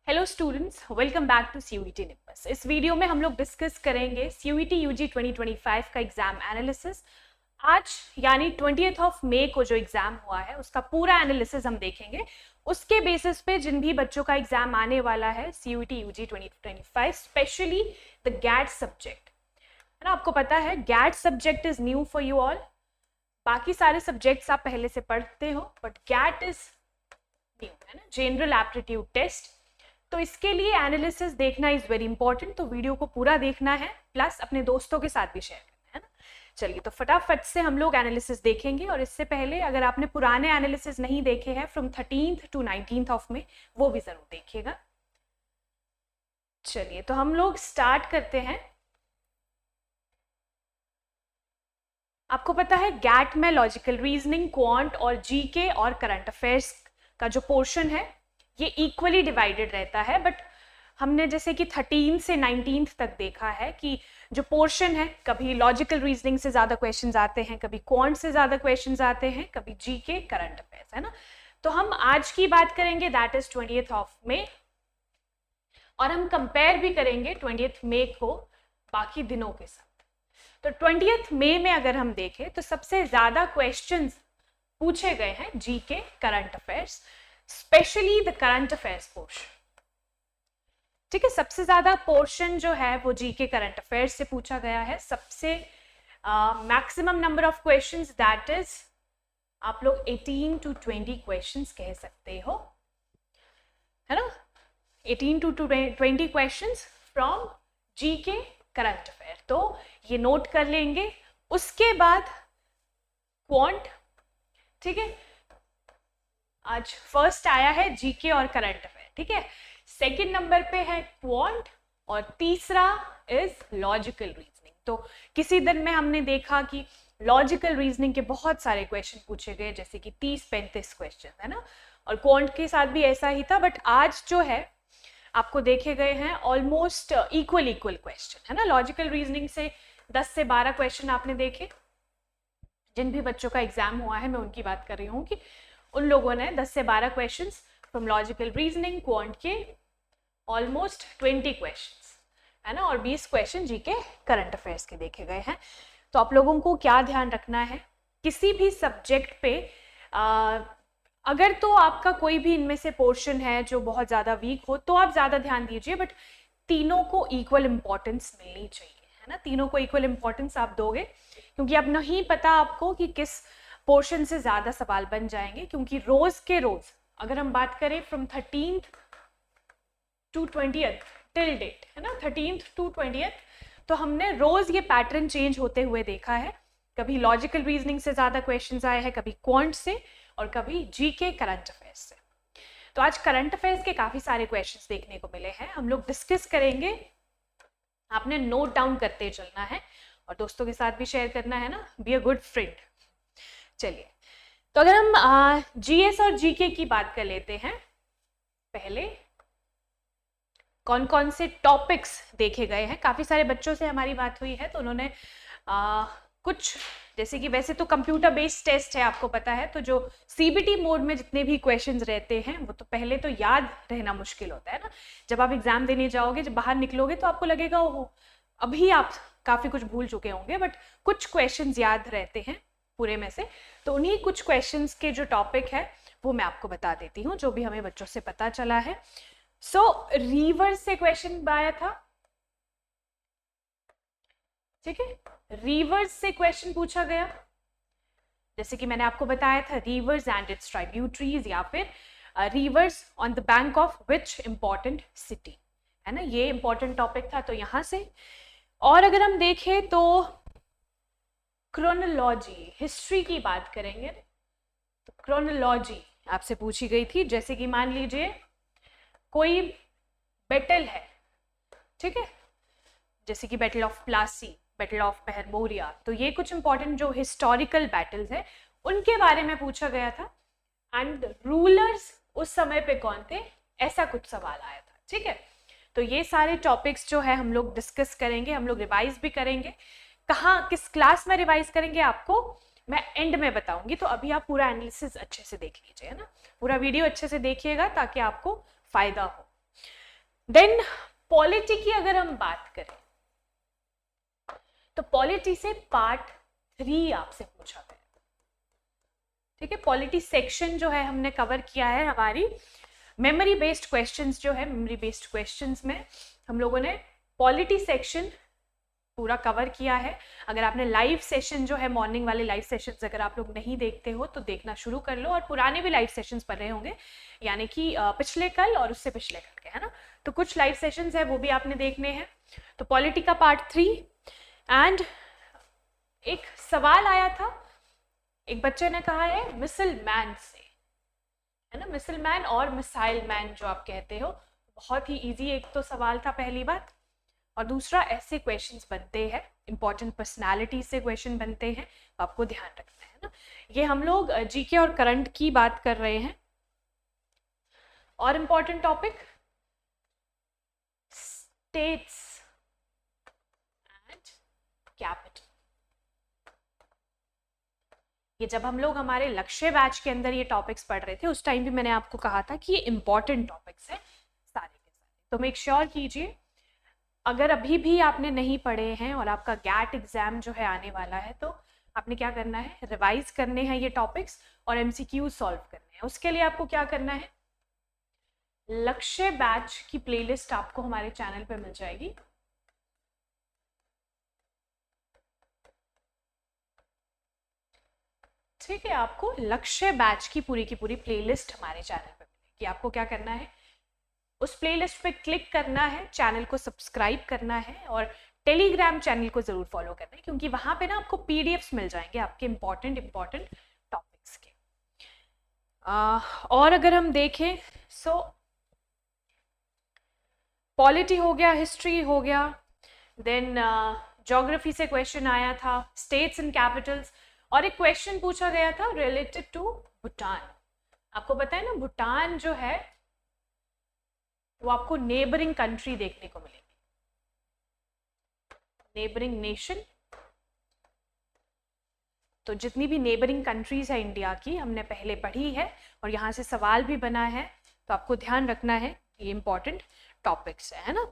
Hello students, welcome back to CUET Nimbus. इस video में हम लोग डिस्कस करेंगे CUET UG 2025 का एग्जाम एनालिसिस। आज यानी 20th मई को जो एग्जाम हुआ है उसका पूरा एनालिसिस हम देखेंगे। उसके बेसिस पे जिन भी बच्चों का एग्जाम आने वाला है CUET UG 2025, specially the GAT subject, है ना। आपको पता है GAT subject is new for you all. बाकी सारे सब्जेक्ट्स आप पहले से पढ़ते हो, बट गैट इज न्यू, है ना, जनरल एप्टीट्यूड टेस्ट। तो इसके लिए एनालिसिस देखना इज वेरी इंपॉर्टेंट, तो वीडियो को पूरा देखना है, प्लस अपने दोस्तों के साथ भी शेयर करना है ना। चलिए तो फटाफट से हम लोग एनालिसिस देखेंगे। और इससे पहले अगर आपने पुराने एनालिसिस नहीं देखे हैं फ्रॉम 13th to 19th में, वो भी जरूर देखिएगा। चलिए तो हम लोग स्टार्ट करते हैं। आपको पता है गैट में लॉजिकल रीजनिंग, क्वांट और जीके और करंट अफेयर्स का जो पोर्शन है ये इक्वली डिवाइडेड रहता है। बट हमने जैसे कि 13 से 19 तक देखा है कि जो पोर्शन है, कभी लॉजिकल रीजनिंग से ज़्यादा क्वेश्चंस आते हैं, कभी क्वांट से ज़्यादा क्वेश्चंस आते हैं, कभी जीके, करंट अफेयर्स, है ना। तो हम आज की बात करेंगे, दैट इज 20th मई, और हम कंपेयर भी करेंगे 20th मई को बाकी दिनों के साथ। तो 20th मई में अगर हम देखें तो सबसे ज़्यादा क्वेश्चंस पूछे गए हैं GK, current affairs, specially the current affairs portion. ठीक है, सबसे ज्यादा पोर्शन जो है वो जीके करंट अफेयर्स से पूछा गया है। सबसे maximum number of questions, that is आप लोग 18 to 20 क्वेश्चंस कह सकते हो, है ना। 18 to 20 questions from GK current affair, तो ये नोट कर लेंगे। उसके बाद क्वांट, ठीक है, आज फर्स्ट आया है जीके और करंट अफेयर, ठीक है। सेकंड नंबर पे है क्वांट और तीसरा इज लॉजिकल रीजनिंग। तो किसी दिन में हमने देखा कि लॉजिकल रीजनिंग के बहुत सारे क्वेश्चन पूछे गए, जैसे कि 30-35 क्वेश्चन, है ना। और क्वांट के साथ भी ऐसा ही था, बट आज जो है आपको देखे गए हैं ऑलमोस्ट इक्वल क्वेश्चन, है ना। लॉजिकल रीजनिंग से 10 से 12 क्वेश्चन आपने देखे। जिन भी बच्चों का एग्जाम हुआ है मैं उनकी बात कर रही हूँ कि उन लोगों ने 10 से 12 questions from logical reasoning, quant के ऑलमोस्ट 20 क्वेश्चंस, है ना, और 20 क्वेश्चन जीके करंट अफेयर्स के देखे गए हैं। तो आप लोगों को क्या ध्यान रखना है, किसी भी सब्जेक्ट पे अगर तो आपका कोई भी इनमें से पोर्शन है जो बहुत ज़्यादा वीक हो तो आप ज़्यादा ध्यान दीजिए, बट तीनों को इक्वल इम्पॉर्टेंस मिलनी चाहिए, है ना। तीनों को इक्वल इम्पॉर्टेंस आप दोगे, क्योंकि अब नहीं पता आपको कि किस पोर्शन से ज़्यादा सवाल बन जाएंगे। क्योंकि रोज के रोज अगर हम बात करें from 13th to 20th till date, है ना, 13th to 20th, तो हमने रोज ये पैटर्न चेंज होते हुए देखा है। कभी लॉजिकल रीजनिंग से ज़्यादा क्वेश्चंस आए हैं, कभी क्वांट से, और कभी जीके करंट अफेयर्स से। तो आज करंट अफेयर्स के काफ़ी सारे क्वेश्चंस देखने को मिले हैं, हम लोग डिस्कस करेंगे। आपने नोट डाउन करते चलना है और दोस्तों के साथ भी शेयर करना है ना, बी अ गुड फ्रेंड। चलिए तो अगर हम जीएस और जीके की बात कर लेते हैं, पहले कौन कौन से टॉपिक्स देखे गए हैं। काफ़ी सारे बच्चों से हमारी बात हुई है, तो उन्होंने कुछ, जैसे कि वैसे तो कंप्यूटर बेस्ड टेस्ट है, आपको पता है, तो जो सीबीटी मोड में जितने भी क्वेश्चंस रहते हैं वो तो पहले तो याद रहना मुश्किल होता है ना। जब आप एग्जाम देने जाओगे, जब बाहर निकलोगे तो आपको लगेगा ओहो अभी आप काफ़ी कुछ भूल चुके होंगे, बट कुछ क्वेश्चंस याद रहते हैं पूरे में से। तो उन्हीं कुछ क्वेश्चंस के जो टॉपिक है वो मैं आपको बता देती हूँ, जो भी हमें बच्चों से पता चला है। सो रिवर्स से क्वेश्चन आया था, ठीक है, रिवर्स से क्वेश्चन पूछा गया, जैसे कि मैंने आपको बताया था, रिवर्स एंड इट्स ट्राइब्यूटरीज, या फिर reverse on the bank of which important city, है ना, ये इंपॉर्टेंट टॉपिक था, तो यहाँ से। और अगर हम देखें तो क्रोनोलॉजी, हिस्ट्री की बात करेंगे, तो क्रोनोलॉजी आपसे पूछी गई थी। जैसे कि मान लीजिए कोई बैटल है, ठीक है, जैसे कि battle of Plassey, battle of पहरमोरिया, तो ये कुछ इंपॉर्टेंट जो हिस्टोरिकल बैटल्स है उनके बारे में पूछा गया था। एंड रूलर्स उस समय पे कौन थे, ऐसा कुछ सवाल आया था, ठीक है। तो ये सारे टॉपिक्स जो है हम लोग डिस्कस करेंगे, हम लोग रिवाइज भी करेंगे। कहाँ, किस क्लास में रिवाइज करेंगे आपको मैं एंड में बताऊंगी, तो अभी आप पूरा एनालिसिस अच्छे से देख लीजिए, है ना, पूरा वीडियो अच्छे से देखिएगा ताकि आपको फायदा हो। देन पॉलिटी की अगर हम बात करें तो पॉलिटी से पार्ट 3 आपसे पूछा गया, ठीक है। पॉलिटी सेक्शन जो है हमने कवर किया है, हमारी मेमोरी बेस्ड क्वेश्चंस जो है, मेमोरी बेस्ड क्वेश्चंस में हम लोगों ने पॉलिटी सेक्शन पूरा कवर किया है। अगर आपने लाइव सेशन जो है, मॉर्निंग वाले लाइव सेशंस अगर आप लोग नहीं देखते हो तो देखना शुरू कर लो, और पुराने भी लाइव सेशंस पढ़ रहे होंगे, यानी कि पिछले कल और उससे पिछले कल के, है ना। तो कुछ लाइव सेशंस है वो भी आपने देखने हैं। तो पॉलिटी का पार्ट 3। एंड एक सवाल आया था, एक बच्चे ने कहा है मिसल मैन से, है ना, मिसल मैन और मिसाइल मैन जो आप कहते हो, बहुत ही इजी एक तो सवाल था, पहली बात। और दूसरा, ऐसे क्वेश्चंस बनते हैं, इंपॉर्टेंट पर्सनालिटी से क्वेश्चन बनते हैं, तो आपको ध्यान रखना है ना। ये हम लोग जीके और करंट की बात कर रहे हैं। और important topic, states and capital. ये जब हम लोग हमारे लक्ष्य बैच के अंदर ये टॉपिक्स पढ़ रहे थे, उस टाइम भी मैंने आपको कहा था कि ये इंपॉर्टेंट टॉपिक्स हैं सारे के सारे, तो मेक श्योर कीजिए। अगर अभी भी आपने नहीं पढ़े हैं और आपका गैट एग्जाम जो है आने वाला है, तो आपने क्या करना है, रिवाइज करने हैं ये टॉपिक्स और एमसीक्यू सॉल्व करने हैं। उसके लिए आपको क्या करना है, लक्ष्य बैच की प्लेलिस्ट आपको हमारे चैनल पे मिल जाएगी। ठीक है, आपको लक्ष्य बैच की पूरी प्लेलिस्ट हमारे चैनल पे मिलेगी। आपको क्या करना है, उस प्लेलिस्ट पे क्लिक करना है, चैनल को सब्सक्राइब करना है और टेलीग्राम चैनल को जरूर फॉलो करना है, क्योंकि वहां पे ना आपको पीडीएफ्स मिल जाएंगे आपके इंपॉर्टेंट टॉपिक्स के। और अगर हम देखें, सो पॉलिटी हो गया, हिस्ट्री हो गया, देन ज्योग्राफी से क्वेश्चन आया था, स्टेट्स एंड कैपिटल्स, और एक क्वेश्चन पूछा गया था रिलेटेड टू भूटान। आपको पता है ना, भूटान जो है वो आपको नेबरिंग कंट्री देखने को मिलेगी, नेबरिंग नेशन। तो जितनी भी नेबरिंग कंट्रीज है इंडिया की, हमने पहले पढ़ी है और यहाँ से सवाल भी बना है, तो आपको ध्यान रखना है, ये इंपॉर्टेंट टॉपिक्स है ना।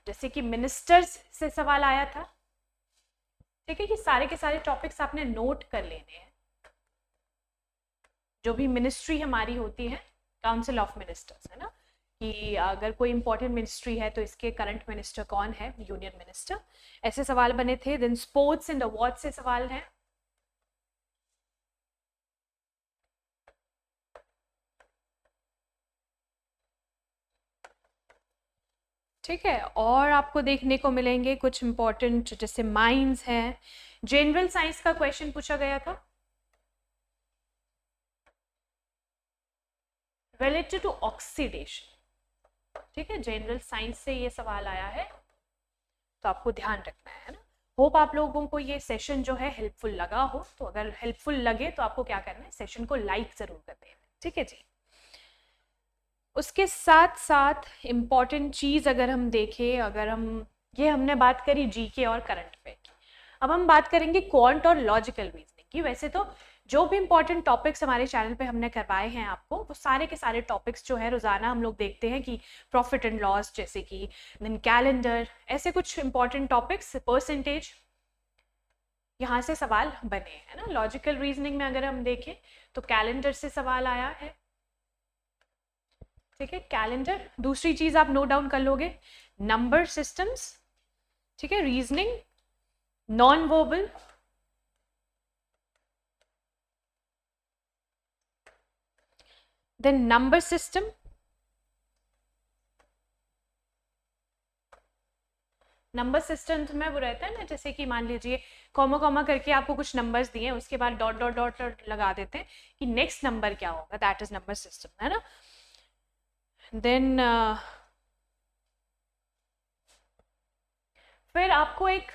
जैसे कि मिनिस्टर्स से सवाल आया था, ठीक है, कि सारे के सारे टॉपिक्स आपने नोट कर लेने हैं। जो भी मिनिस्ट्री हमारी होती है, काउंसिल ऑफ मिनिस्टर्स, है ना, कि अगर कोई इंपॉर्टेंट मिनिस्ट्री है तो इसके करंट मिनिस्टर कौन है, यूनियन मिनिस्टर, ऐसे सवाल बने थे। देन स्पोर्ट्स एंड अवार्ड से सवाल है, ठीक है। और आपको देखने को मिलेंगे कुछ इंपॉर्टेंट, जैसे माइंस हैं। जनरल साइंस का क्वेश्चन पूछा गया था रिलेटेड टू ऑक्सीडेशन, ठीक है, जनरल साइंस से ये सवाल आया है, तो आपको ध्यान रखना है ना। होप आप लोगों को ये सेशन जो है हेल्पफुल लगा हो, तो अगर हेल्पफुल लगे तो आपको क्या करना है, सेशन को लाइक जरूर कर देना, ठीक है जी। उसके साथ साथ इम्पॉर्टेंट चीज़ अगर हम देखें, अगर हम, ये हमने बात करी जीके और करंट पे की, अब हम बात करेंगे क्वांट और लॉजिकल रीजनिंग की। वैसे तो जो भी इंपॉर्टेंट टॉपिक्स हमारे चैनल पे हमने करवाए हैं आपको, वो सारे के सारे टॉपिक्स जो है रोजाना हम लोग देखते हैं, कि प्रॉफिट एंड लॉस, जैसे कि देन कैलेंडर, ऐसे कुछ इंपॉर्टेंट टॉपिक्स, परसेंटेज, यहाँ से सवाल बने हैं ना। लॉजिकल रीजनिंग में अगर हम देखें तो कैलेंडर से सवाल आया है, ठीक है, कैलेंडर। दूसरी चीज आप नोट डाउन कर लोगे, नंबर सिस्टम्स, ठीक है, reasoning, non verbal, then number system, number system में वो रहता है ना, जैसे कि मान लीजिए कॉमा कॉमा करके आपको कुछ नंबर्स दिए हैं, उसके बाद डॉट डॉट डॉट डॉट लगा देते हैं कि नेक्स्ट नंबर क्या होगा, दैट इज नंबर सिस्टम, है ना। देन फिर आपको एक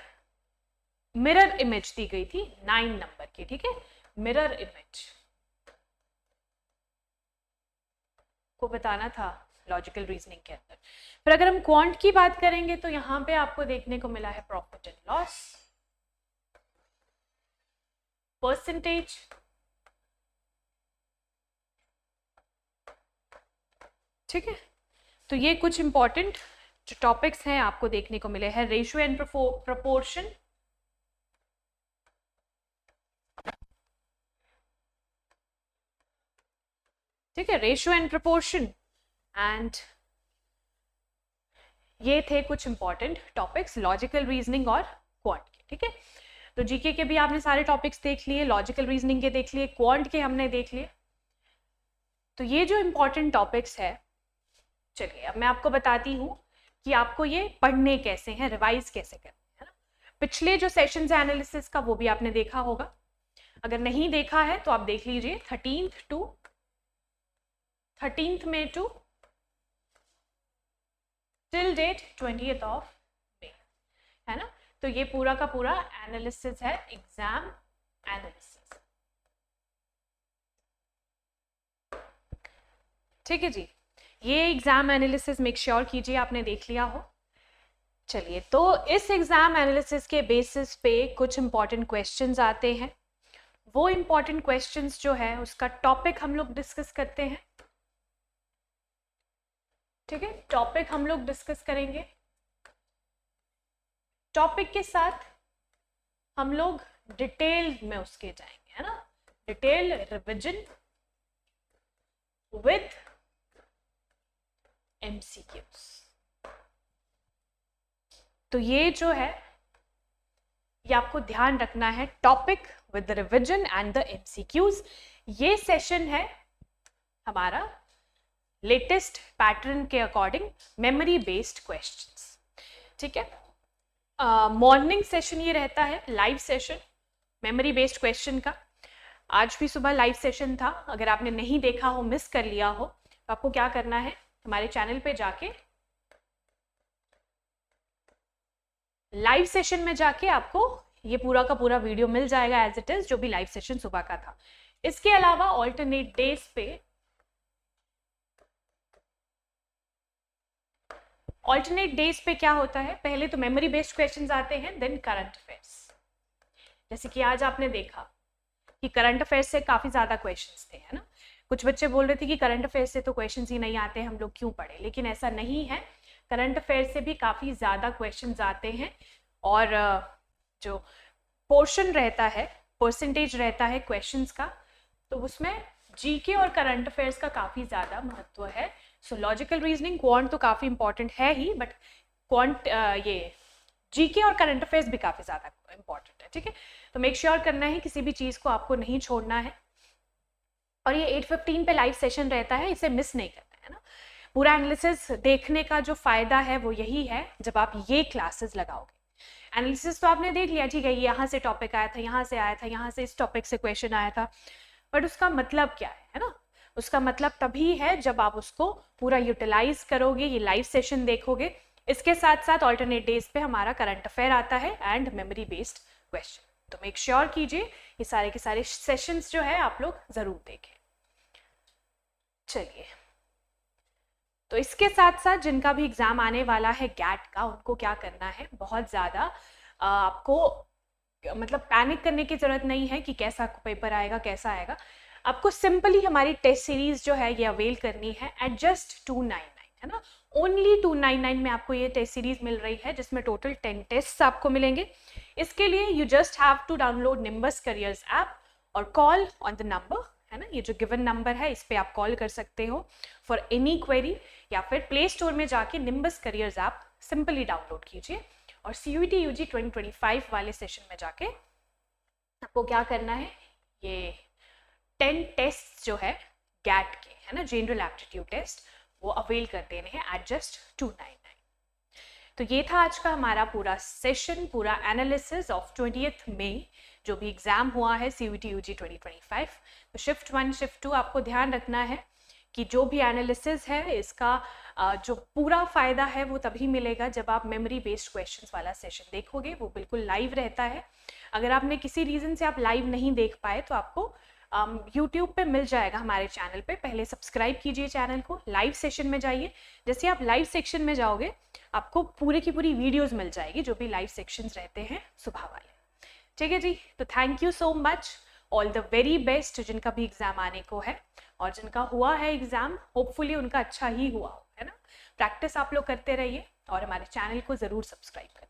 मिरर इमेज दी गई थी 9 नंबर की, ठीक है, मिरर इमेज को बताना था लॉजिकल रीजनिंग के अंदर। फिर अगर हम क्वांट की बात करेंगे तो यहाँ पे आपको देखने को मिला है प्रॉफिट एंड लॉस, परसेंटेज, ठीक है। तो ये कुछ इंपॉर्टेंट जो टॉपिक्स हैं आपको देखने को मिले हैं, रेशियो एंड प्रोपोर्शन, ठीक है, रेशियो एंड प्रोपोर्शन, एंड ये थे कुछ इंपॉर्टेंट टॉपिक्स लॉजिकल रीजनिंग और क्वांट के, ठीक है। तो जीके के भी आपने सारे टॉपिक्स देख लिए, लॉजिकल रीजनिंग के देख लिए, क्वांट के हमने देख लिए। तो ये जो इंपॉर्टेंट टॉपिक्स है, चलिए अब मैं आपको बताती हूँ कि आपको ये पढ़ने कैसे हैं, रिवाइज कैसे करने हैं, है ना। पिछले जो सेशंस है एनालिसिस का वो भी आपने देखा होगा, अगर नहीं देखा है तो आप देख लीजिए 13th में to till date 20th of May, है ना। तो ये पूरा का पूरा एनालिसिस है, एग्जाम एनालिसिस, ठीक है जी। ये एग्जाम एनालिसिस मेक श्योर कीजिए आपने देख लिया हो। चलिए, तो इस एग्जाम एनालिसिस के बेसिस पे कुछ इंपॉर्टेंट क्वेश्चंस आते हैं। वो इंपॉर्टेंट क्वेश्चंस जो है उसका टॉपिक हम लोग डिस्कस करते हैं, ठीक है। टॉपिक हम लोग डिस्कस करेंगे, टॉपिक के साथ हम लोग डिटेल में उसके जाएंगे, है ना, डिटेल रिवीजन विद MCQs। तो ये जो है ये आपको ध्यान रखना है, topic with revision and the MCQs। ये सेशन है हमारा लेटेस्ट पैटर्न के अकॉर्डिंग मेमोरी बेस्ड क्वेश्चंस, ठीक है। मॉर्निंग सेशन ये रहता है, live session memory based question का। आज भी सुबह लाइव सेशन था, अगर आपने नहीं देखा हो, मिस कर लिया हो, तो आपको क्या करना है, हमारे चैनल पे जाके लाइव सेशन में जाके आपको ये पूरा का पूरा वीडियो मिल जाएगा एज इट इज, जो भी लाइव सेशन सुबह का था। इसके अलावा ऑल्टरनेट डेज पे क्या होता है, पहले तो मेमोरी बेस्ड क्वेश्चंस आते हैं, देन करंट अफेयर्स। जैसे कि आज आपने देखा कि करंट अफेयर्स से काफी ज्यादा क्वेश्चंस थे, है ना। कुछ बच्चे बोल रहे थे कि करंट अफेयर्स से तो क्वेश्चंस ही नहीं आते, हम लोग क्यों पढ़े, लेकिन ऐसा नहीं है, करंट अफेयर्स से भी काफी ज्यादा क्वेश्चंस आते हैं। और जो पोर्शन रहता है, परसेंटेज रहता है क्वेश्चंस का, तो उसमें जीके और करंट अफेयर्स का काफी ज्यादा महत्व है। सो लॉजिकल रीजनिंग, क्वांट तो काफी इंपॉर्टेंट है ही, बट क्वांट ये जीके और करंट अफेयर्स भी काफी ज्यादा इंपॉर्टेंट है, ठीक है। तो मेक श्योर करना है, किसी भी चीज को आपको नहीं छोड़ना है। और ये 8:15 पे लाइव सेशन रहता है, इसे मिस नहीं करना है ना। पूरा एनालिसिस देखने का जो फायदा है वो यही है, जब आप ये क्लासेस लगाओगे। एनालिसिस तो आपने देख लिया, ठीक है, ये यहाँ से टॉपिक आया था, यहाँ से आया था, यहाँ से इस टॉपिक से क्वेश्चन आया था, बट उसका मतलब क्या है ना। उसका मतलब तभी है जब आप उसको पूरा यूटिलाइज करोगे, ये लाइव सेशन देखोगे। इसके साथ साथ ऑल्टरनेट डेज पे हमारा करंट अफेयर आता है एंड मेमोरी बेस्ड क्वेश्चन। तो मेक श्योर कीजिए ये सारे के सारे सेशंस जो है आप लोग जरूर देखें। चलिए, तो इसके साथ साथ जिनका भी एग्जाम आने वाला है गैट का, उनको क्या करना है, बहुत ज़्यादा आपको मतलब पैनिक करने की ज़रूरत नहीं है कि कैसा पेपर आएगा, कैसा आएगा। आपको सिंपली हमारी टेस्ट सीरीज जो है ये अवेल करनी है एट जस्ट 299, है ना। ओनली 299 में आपको ये टेस्ट सीरीज मिल रही है, जिसमें टोटल 10 टेस्ट आपको मिलेंगे। इसके लिए you just have to download Nimbus careers app और कॉल ऑन द नंबर, है ना, ये जो गिवन नंबर है इस पे आप कॉल कर सकते हो फॉर एनी क्वेरी, या फिर प्ले स्टोर में जाके nimbus careers app simply download कीजिए। और CUET UG 2025 वाले सेशन में जाके आपको क्या करना है, ये 10 टेस्ट जो है गैट के, है ना, जनरल एप्टीट्यूड टेस्ट, वो अवेल कर देने हैं एट जस्ट 299। तो ये था आज का हमारा पूरा सेशन, पूरा एनालिसिस ऑफ 20th मई जो भी एग्जाम हुआ है CUET UG 2025। तो शिफ्ट 1 शिफ्ट 2 आपको ध्यान रखना है कि जो भी एनालिसिस है इसका जो पूरा फ़ायदा है वो तभी मिलेगा जब आप मेमोरी बेस्ड क्वेश्चंस वाला सेशन देखोगे, वो बिल्कुल लाइव रहता है। अगर आपने किसी रीज़न से आप लाइव नहीं देख पाए तो आपको यूट्यूब पे मिल जाएगा हमारे चैनल पे, पहले सब्सक्राइब कीजिए चैनल को, लाइव सेशन में जाइए। जैसे आप लाइव सेक्शन में जाओगे आपको पूरे की पूरी वीडियोस मिल जाएगी जो भी लाइव सेक्शंस रहते हैं सुबह वाले, ठीक है जी। तो thank you so much, all the very best जिनका भी एग्जाम आने को है, और जिनका हुआ है एग्जाम होपफुली उनका अच्छा ही हुआ हो, है ना। प्रैक्टिस आप लोग करते रहिए, और हमारे चैनल को ज़रूर सब्सक्राइब करें।